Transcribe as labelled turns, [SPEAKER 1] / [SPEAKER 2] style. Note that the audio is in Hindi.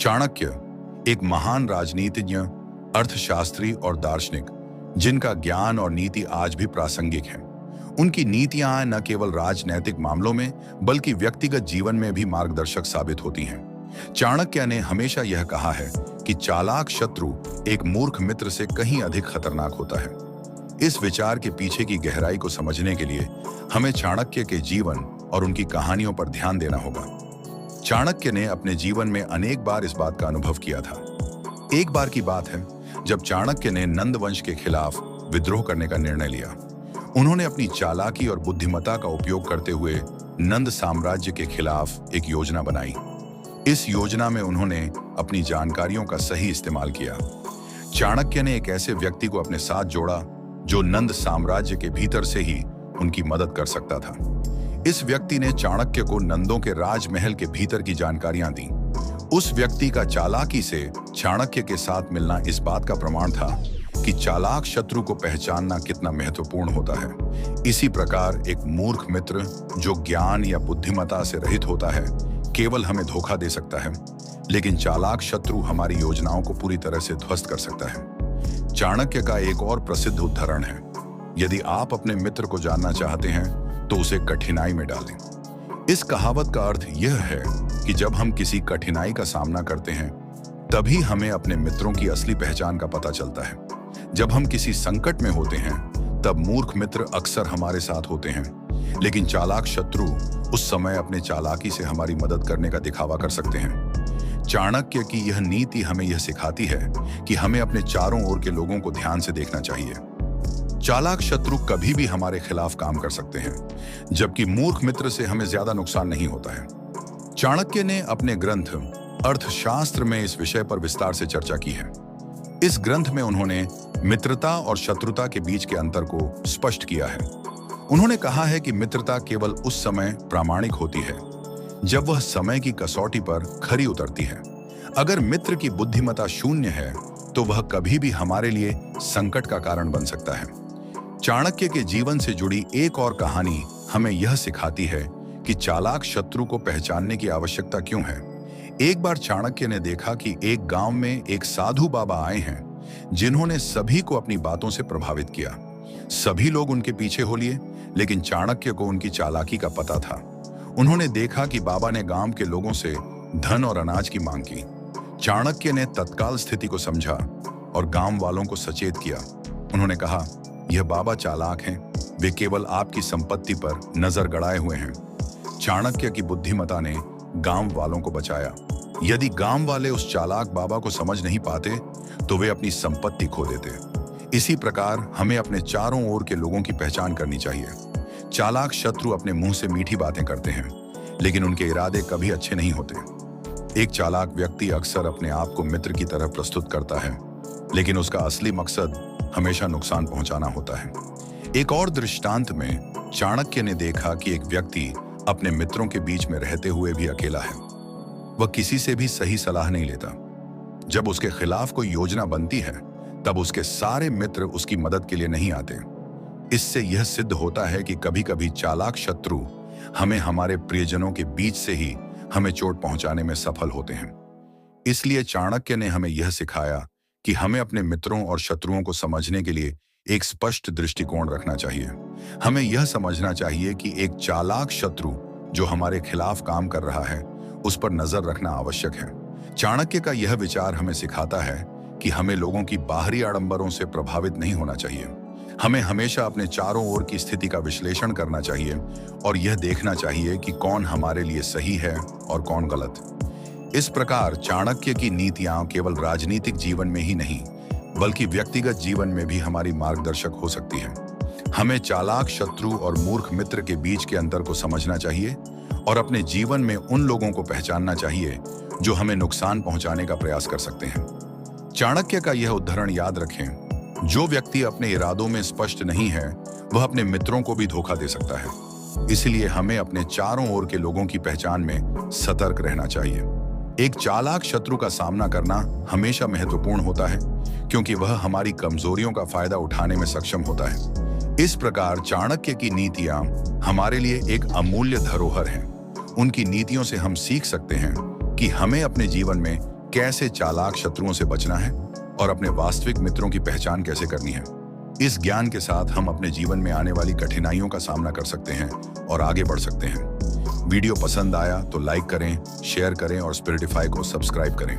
[SPEAKER 1] चाणक्य एक महान राजनीतिज्ञ, अर्थशास्त्री और दार्शनिक जिनका ज्ञान और नीति आज भी प्रासंगिक है। उनकी नीतियां न केवल राजनैतिक मामलों में बल्कि व्यक्तिगत जीवन में भी मार्गदर्शक साबित होती हैं। चाणक्य ने हमेशा यह कहा है कि चालाक शत्रु एक मूर्ख मित्र से कहीं अधिक खतरनाक होता है। इस विचार के पीछे की गहराई को समझने के लिए हमें चाणक्य के जीवन और उनकी कहानियों पर ध्यान देना होगा। चाणक्य ने अपने जीवन में अनेक बार इस बात का अनुभव किया था। एक बार की बात है जब चाणक्य ने नंद वंश के खिलाफ विद्रोह करने का निर्णय लिया। उन्होंने अपनी चालाकी और बुद्धिमत्ता का उपयोग करते हुए नंद साम्राज्य के खिलाफ एक योजना बनाई। इस योजना में उन्होंने अपनी जानकारियों का सही इस्तेमाल किया। चाणक्य ने एक ऐसे व्यक्ति को अपने साथ जोड़ा जो नंद साम्राज्य के भीतर से ही उनकी मदद कर सकता था। इस व्यक्ति ने चाणक्य को नंदों के राजमहल के भीतर की जानकारियां दी। उस व्यक्ति का चालाकी से चाणक्य के साथ मिलना इस बात का प्रमाण था कि चालाक शत्रु को पहचानना कितना महत्वपूर्ण होता है। इसी प्रकार एक मूर्ख मित्र जो ज्ञान या बुद्धिमत्ता से रहित होता है केवल हमें धोखा दे सकता है, लेकिन चालाक शत्रु हमारी योजनाओं को पूरी तरह से ध्वस्त कर सकता है। चाणक्य का एक और प्रसिद्ध उदाहरण है, यदि आप अपने मित्र को जानना चाहते हैं तो उसे कठिनाई में डालें। इस कहावत का अर्थ यह है कि जब हम किसी कठिनाई का सामना करते हैं तभी हमें अपने मित्रों की असली पहचान का पता चलता है। जब हम किसी संकट में होते हैं तब मूर्ख मित्र अक्सर हमारे साथ होते हैं, लेकिन चालाक शत्रु उस समय अपने चालाकी से हमारी मदद करने का दिखावा कर सकते हैं। चाणक्य की यह नीति हमें यह सिखाती है कि हमें अपने चारों ओर के लोगों को ध्यान से देखना चाहिए। चालाक शत्रु कभी भी हमारे खिलाफ काम कर सकते हैं, जबकि मूर्ख मित्र से हमें ज्यादा नुकसान नहीं होता है। चाणक्य ने अपने ग्रंथ अर्थशास्त्र में इस विषय पर विस्तार से चर्चा की है। इस ग्रंथ में उन्होंने मित्रता और शत्रुता के बीच के अंतर को स्पष्ट किया है। उन्होंने कहा है कि मित्रता केवल उस समय प्रामाणिक होती है जब वह समय की कसौटी पर खरी उतरती है। अगर मित्र की बुद्धिमत्ता शून्य है तो वह कभी भी हमारे लिए संकट का कारण बन सकता है। चाणक्य के जीवन से जुड़ी एक और कहानी हमें यह सिखाती है कि चालाक शत्रु को पहचानने की आवश्यकता क्यों है। एक बार चाणक्य ने देखा कि एक गांव में एक साधु बाबा आए हैं जिन्होंने सभी को अपनी बातों से प्रभावित किया। सभी लोग उनके पीछे हो लिए, लेकिन चाणक्य को उनकी चालाकी का पता था। उन्होंने देखा कि बाबा ने गांव के लोगों से धन और अनाज की मांग की। चाणक्य ने तत्काल स्थिति को समझा और गांव वालों को सचेत किया। उन्होंने कहा, यह बाबा चालाक हैं, वे केवल आपकी संपत्ति पर नजर गड़ाए हुए हैं। चाणक्य की बुद्धिमत्ता ने गांव वालों को बचाया। यदि गांव वाले उस चालाक बाबा को समझ नहीं पाते तो वे अपनी संपत्ति खो देते। इसी प्रकार हमें अपने चारों ओर के लोगों की पहचान करनी चाहिए। चालाक शत्रु अपने मुंह से मीठी बातें करते हैं, लेकिन उनके इरादे कभी अच्छे नहीं होते। एक चालाक व्यक्ति अक्सर अपने आप को मित्र की तरह प्रस्तुत करता है, लेकिन उसका असली मकसद हमेशा नुकसान पहुंचाना होता है। एक और दृष्टांत में चाणक्य ने देखा कि एक व्यक्ति अपने मित्रों के बीच में रहते हुए भी अकेला है। वह किसी से भी सही सलाह नहीं लेता। जब उसके खिलाफ कोई योजना बनती है तब उसके सारे मित्र उसकी मदद के लिए नहीं आते। इससे यह सिद्ध होता है कि कभी-कभी चालाक शत्रु हमें हमारे प्रियजनों के बीच से ही हमें चोट पहुंचाने में सफल होते हैं। इसलिए चाणक्य ने हमें यह सिखाया कि हमें अपने मित्रों और शत्रुओं को समझने के लिए एक स्पष्ट दृष्टिकोण रखना चाहिए। हमें यह समझना चाहिए कि एक चालाक शत्रु जो हमारे खिलाफ काम कर रहा है उस पर नजर रखना आवश्यक है। चाणक्य का यह विचार हमें सिखाता है कि हमें लोगों की बाहरी आडंबरों से प्रभावित नहीं होना चाहिए। हमें हमेशा अपने चारों ओर की स्थिति का विश्लेषण करना चाहिए और यह देखना चाहिए कि कौन हमारे लिए सही है और कौन गलत। इस प्रकार चाणक्य की नीतियां केवल राजनीतिक जीवन में ही नहीं बल्कि व्यक्तिगत जीवन में भी हमारी मार्गदर्शक हो सकती है। हमें चालाक शत्रु और मूर्ख मित्र के बीच के अंतर को समझना चाहिए और अपने जीवन में उन लोगों को पहचानना चाहिए जो हमें नुकसान पहुंचाने का प्रयास कर सकते हैं। चाणक्य का यह उदाहरण याद रखें, जो व्यक्ति अपने इरादों में स्पष्ट नहीं है वह अपने मित्रों को भी धोखा दे सकता है। इसलिए हमें अपने चारों ओर के लोगों की पहचान में सतर्क रहना चाहिए। एक चालाक शत्रु का सामना करना हमेशा महत्वपूर्ण होता है क्योंकि वह हमारी कमजोरियों का फायदा उठाने में सक्षम होता है। इस प्रकार चाणक्य की नीतियां हमारे लिए एक अमूल्य धरोहर हैं। उनकी नीतियों से हम सीख सकते हैं कि हमें अपने जीवन में कैसे चालाक शत्रुओं से बचना है और अपने वास्तविक मित्रों की पहचान कैसे करनी है। इस ज्ञान के साथ हम अपने जीवन में आने वाली कठिनाइयों का सामना कर सकते हैं और आगे बढ़ सकते हैं। वीडियो पसंद आया तो लाइक करें, शेयर करें और स्पिरिटिफाई को सब्सक्राइब करें।